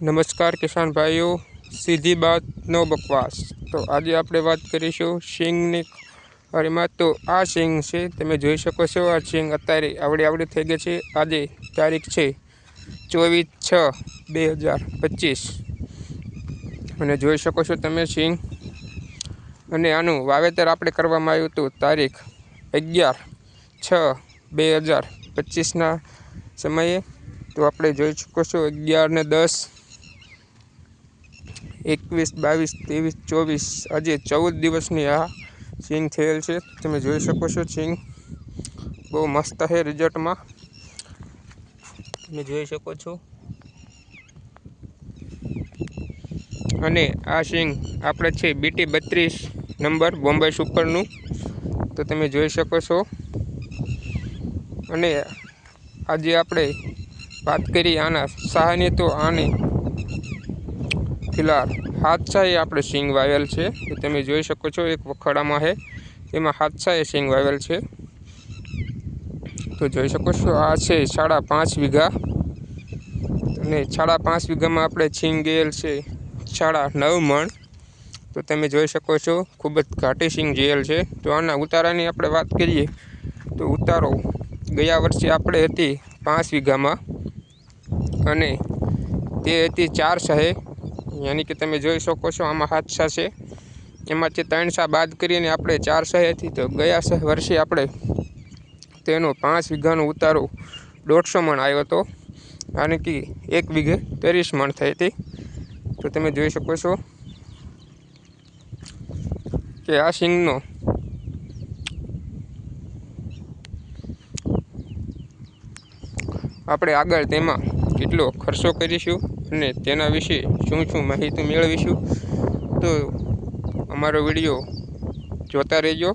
नमस्कार किसान भाइयों, सीधी बात नो बकवास। तो आज आप बात करीशू सींगनी अरे तो आ सींग से तमे जोई शको छो। आ सींग अत्यारे आवड़ी आवड़ी थई गई छे। आज तारीख छे 24/6/2025 અને જોઈ શકો છો તમે સિંગ અને આનું વાવેતર આપણે કરવામાં આવ્યું હતું તારીખ 11/6/2025 સમયે। તો આપણે જોઈ શકો છો 11 ને 10 21 22 23 24 આજે 14 દિવસની આ સિંગ થયેલ છે। તમે જોઈ શકો છો સિંગ બહુ મસ્ત છે। રિઝલ્ટમાં તમે જોઈ શકો છો। અને આ સિંગ આપણે છે BT 32 નંબર બોમ્બે સુપરનું। તો તમે જોઈ શકો છો। અને આજે આપણે વાત કરી આના સહાયની, તો આને फिलहाल हादसाए આપણે સિંગ વાવેલ છે। તો તમે જોઈ શકો છો એક વખડામાં છે તેમાં હાદસાએ સિંગ વાવેલ છે। તો જોઈ શકો છો આ છે 5.5 વીઘા અને 5.5 વીઘામાં આપણે સિંગ ગયેલ છે 9.5 મણ। તો તમે જોઈ શકો છો ખૂબ જ ઘાટી સિંગ ગયેલ છે। તો આના ઉતારાની આપણે વાત કરીએ તો ઉતારો ગયા વર્ષે આપણે હતી 5 વીઘામાં અને તે હતી 4 સહે, यानी कि तमे जोई शको छो आमां 7 सा छे। एमांथी 3 सा बाद करीने आपणे 4 सहे थी। तो गया वर्षे आपणे तेनो 5 वीघानो उतारो 150 मण आव्यो हतो, यानी कि 1 वीघे 30 मण थई हती। तो तमे जोई शको छो कि आ सिंगनो આપણે આગળ તેમાં કેટલો ખર્ચો કરીશું અને તેના વિશે શું માહિતી મેળવીશું। તો અમારો વિડીયો જોતા રહેજો।